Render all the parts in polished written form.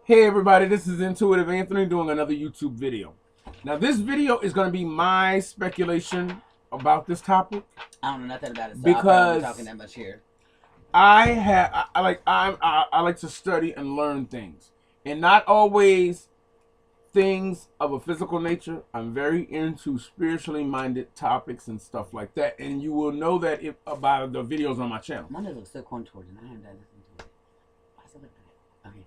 Hey everybody, this is Intuitive Anthony doing another YouTube video. Now this video is going to be my speculation about this topic. I don't know nothing about it, so because I'm talking that much here. I like to study and learn things, and not always things of a physical nature. I'm very into spiritually minded topics and stuff like that, and you will know that about the videos on my channel. One of those still contoured, and I haven't done this. Why is it like that? Okay.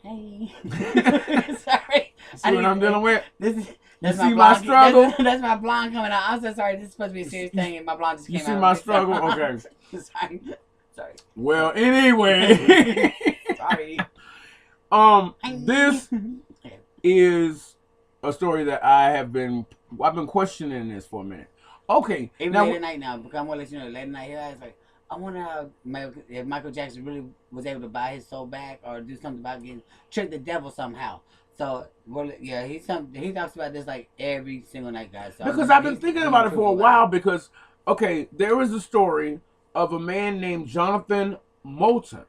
Hey. Sorry. See what I'm dealing with? That's you see my struggle? That's my blonde coming out. I'm so sorry. This is supposed to be a serious thing, and my blonde just came out. You see my struggle? Okay. Sorry. Well, anyway. Sorry. This is a story that I've been questioning this for a minute. Okay. Even late at night now, because I'm gonna let you know, late at night here, I was like, I wonder how if Michael Jackson really was able to buy his soul back or do something about getting trick the devil somehow. So, well, yeah, he talks about this like every single night, guys. So because I've been thinking about it for a while. Because okay, there is a story of a man named Jonathan Moulton,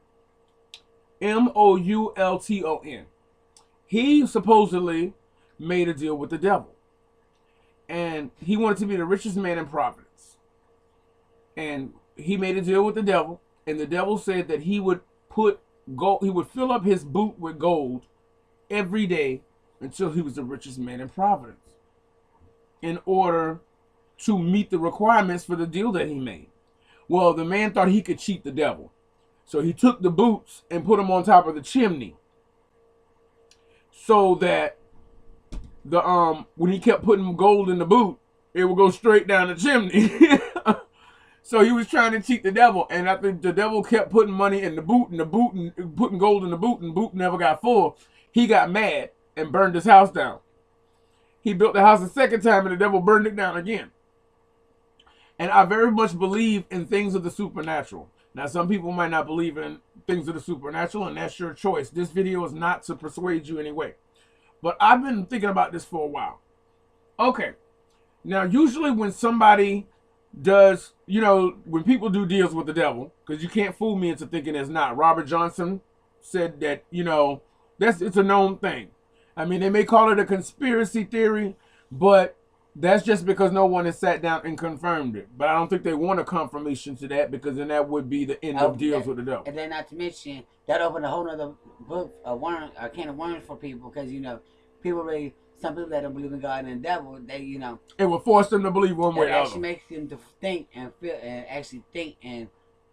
Moulton. He supposedly made a deal with the devil, and he wanted to be the richest man in Providence. And he made a deal with the devil, and the devil said that he would fill up his boot with gold every day until he was the richest man in Providence, in order to meet the requirements for the deal that he made. Well, the man thought he could cheat the devil, so he took the boots and put them on top of the chimney, so that when he kept putting gold in the boot, it would go straight down the chimney. So he was trying to cheat the devil, and after the devil kept putting money in the boot and putting gold in the boot, and the boot never got full, he got mad and burned his house down. He built the house a second time, and the devil burned it down again. And I very much believe in things of the supernatural. Now, some people might not believe in things of the supernatural, and that's your choice. This video is not to persuade you anyway. But I've been thinking about this for a while. Okay. Now, usually when somebody does, when people do deals with the devil, because you can't fool me into thinking it's not. Robert Johnson said that, it's a known thing. I mean, they may call it a conspiracy theory, but that's just because no one has sat down and confirmed it. But I don't think they want a confirmation to that, because then that would be the end of deals with the devil. And then not to mention, that opened a whole other book, a can of worms for people, because, some people that don't believe in God and the devil, they, it will force them to believe one way or the other. It actually makes them to think and feel and actually think and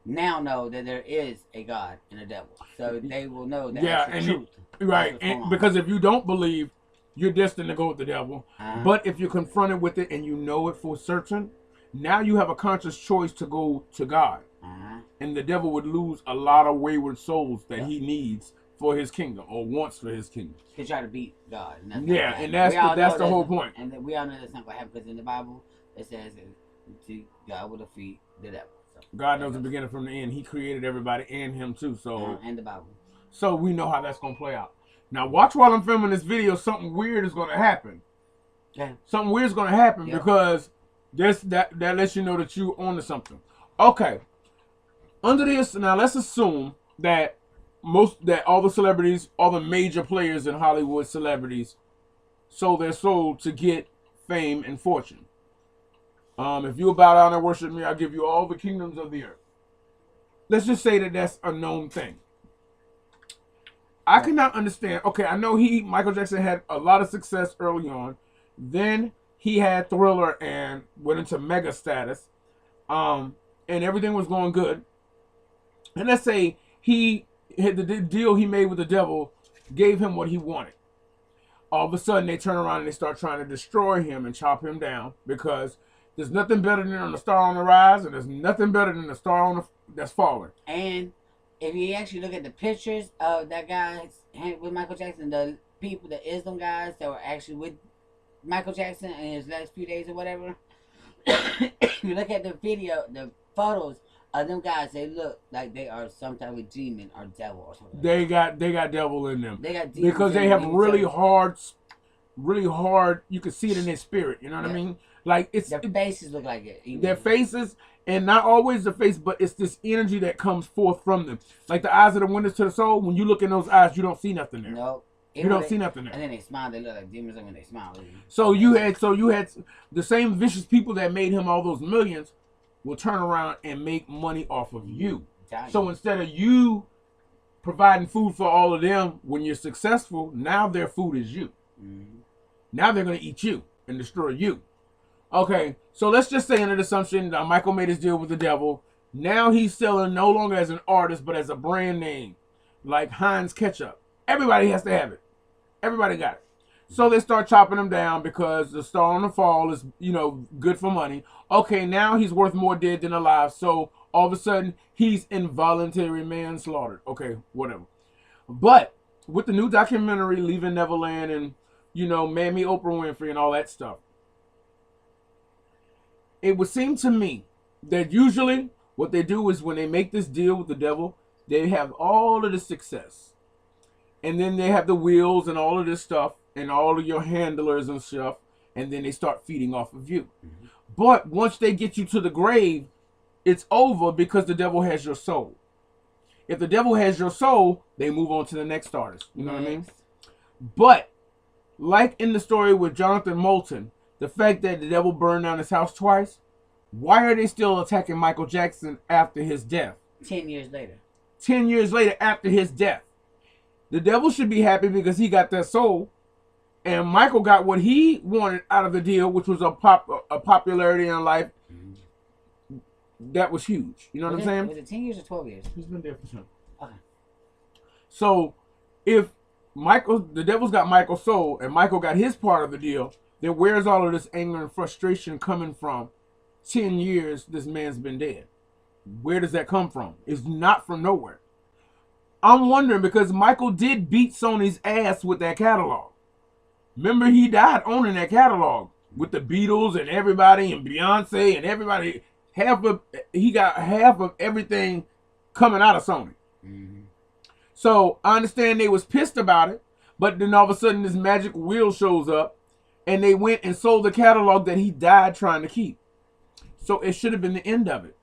now know that there is a God and a devil. So they will know that truth. Right. And because if you don't believe, you're destined to go with the devil. But if you're confronted with it and you know it for certain, now you have a conscious choice to go to God. And the devil would lose a lot of wayward souls that he needs for his kingdom, or wants for his kingdom. To try to beat God. And that's the whole point. And we all know that's not going to happen, because in the Bible, it says that God will defeat the devil. So, God knows the beginning from the end. He created everybody and him too. So and the Bible. So we know how that's going to play out. Now watch while I'm filming this video. Something weird is going to happen. Okay. Something weird is going to happen because that lets you know that you're onto something. Okay. Under this, now let's assume that all the celebrities, all the major players in Hollywood celebrities, sold their soul to get fame and fortune. If you bow down and worship me, I'll give you all the kingdoms of the earth. Let's just say that that's a known thing. I cannot understand. Okay, I know Michael Jackson had a lot of success early on. Then he had Thriller and went into mega status. And everything was going good. And let's say the deal he made with the devil gave him what he wanted. All of a sudden, they turn around and they start trying to destroy him and chop him down, because there's nothing better than a star on the rise, and there's nothing better than a star that's falling. And if you actually look at the pictures of that guy with Michael Jackson, the Islam guys that were actually with Michael Jackson in his last few days or whatever, if you look at the photos of them guys, they look like they are some type of demon or devil or something. They got devil in them. They got demons because they have really hard. You can see it in their spirit. You know what I mean? Like Their faces look like it. Their faces, and not always the face, but it's this energy that comes forth from them. Like the eyes are the windows to the soul. When you look in those eyes, you don't see nothing there. Nope. You don't see nothing there. And then they smile. They look like demons when they smile. So you had the same vicious people that made him all those millions will turn around and make money off of you. So instead of you providing food for all of them when you're successful, now their food is you. Mm-hmm. Now they're going to eat you and destroy you. Okay, so let's just say under the assumption that Michael made his deal with the devil. Now he's selling no longer as an artist, but as a brand name, like Heinz Ketchup. Everybody has to have it. Everybody got it. So they start chopping him down because the star on the fall is, good for money. Okay, now he's worth more dead than alive. So all of a sudden, he's involuntary manslaughter. Okay, whatever. But with the new documentary, Leaving Neverland, and, Mammy Oprah Winfrey and all that stuff, it would seem to me that usually what they do is when they make this deal with the devil, they have all of the success. And then they have the wheels and all of this stuff and all of your handlers and stuff. And then they start feeding off of you. Mm-hmm. But once they get you to the grave, it's over because the devil has your soul. If the devil has your soul, they move on to the next artist. You know what I mean? But like in the story with Jonathan Moulton, the fact that the devil burned down his house twice, why are they still attacking Michael Jackson after his death? 10 years later. 10 years later after his death. The devil should be happy because he got that soul. And Michael got what he wanted out of the deal, which was a popularity in life. Mm-hmm. That was huge. You know what I'm saying? Was it 10 years or 12 years? He's been there for some. Okay. So if the devil's got Michael's soul and Michael got his part of the deal, then where's all of this anger and frustration coming from? 10 years this man's been dead. Where does that come from? It's not from nowhere. I'm wondering because Michael did beat Sony's ass with that catalog. Remember, he died owning that catalog with the Beatles and everybody and Beyonce and everybody. He got half of everything coming out of Sony. Mm-hmm. So I understand they was pissed about it, but then all of a sudden this magic wheel shows up and they went and sold the catalog that he died trying to keep. So it should have been the end of it.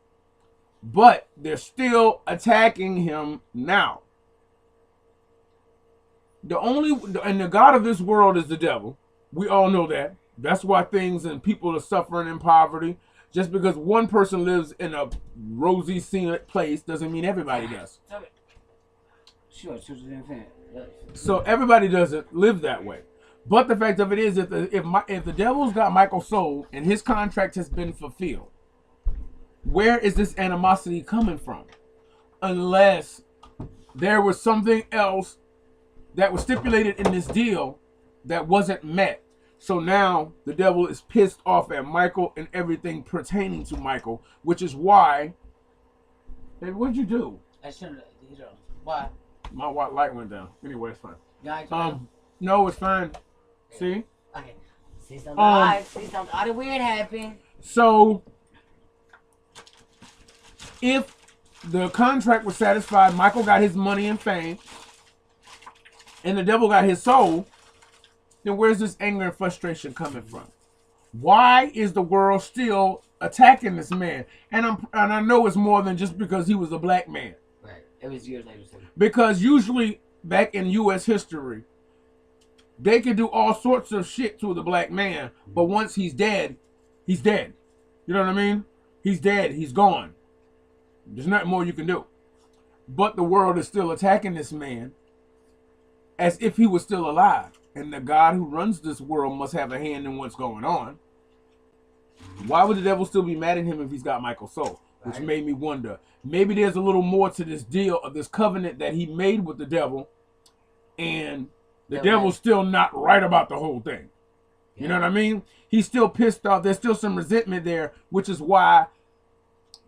But they're still attacking him now. The God of this world is the devil. We all know that. That's why things and people are suffering in poverty. Just because one person lives in a rosy scenic place doesn't mean everybody does. Sure. So everybody doesn't live that way. But the fact of it is, if the devil's got Michael's soul and his contract has been fulfilled, where is this animosity coming from? Unless there was something else that was stipulated in this deal that wasn't met. So now the devil is pissed off at Michael and everything pertaining to Michael, which is why. Hey, what'd you do? I shouldn't. Why? My light went down. Anyway, it's fine. You no, it's fine. See? Okay. See something odd. See something odd and weird happen. So, if the contract was satisfied, Michael got his money and fame, and the devil got his soul, then where's this anger and frustration coming from? Why is the world still attacking this man? And I know it's more than just because he was a black man. Right. It was years later. Because usually back in U.S. history, they could do all sorts of shit to the black man, but once he's dead, he's dead. You know what I mean? He's dead. He's gone. There's nothing more you can do. But the world is still attacking this man as if he was still alive. And the God who runs this world must have a hand in what's going on. Why would the devil still be mad at him if he's got Michael's soul? Which made me wonder. Maybe there's a little more to this deal, of this covenant that he made with the devil. And the devil's still not right about the whole thing. You know what I mean? He's still pissed off. There's still some resentment there, which is why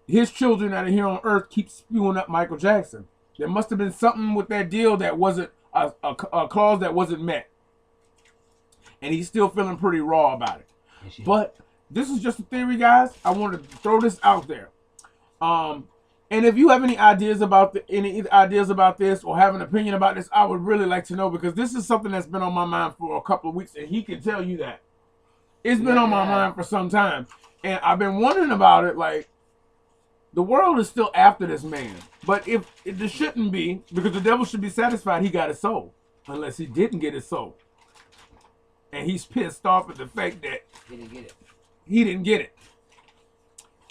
his children that are here on earth keep spewing up Michael Jackson. There must have been something with that deal that wasn't a clause that wasn't met. And he's still feeling pretty raw about it. But this is just a theory, guys. I wanted to throw this out there. And if you have any ideas about this or have an opinion about this, I would really like to know, because this is something that's been on my mind for a couple of weeks, and he can tell you that. It's been on my mind for some time. And I've been wondering about it, like, the world is still after this man. But if there shouldn't be, because the devil should be satisfied he got his soul. Unless he didn't get his soul. And he's pissed off at the fact that he didn't get it. He didn't get it.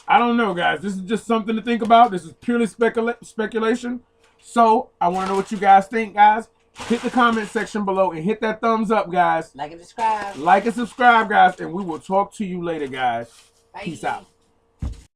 I don't know, guys. This is just something to think about. This is purely speculation. So, I want to know what you guys think, guys. Hit the comment section below and hit that thumbs up, guys. Like and subscribe. Like and subscribe, guys. And we will talk to you later, guys. Bye. Peace out.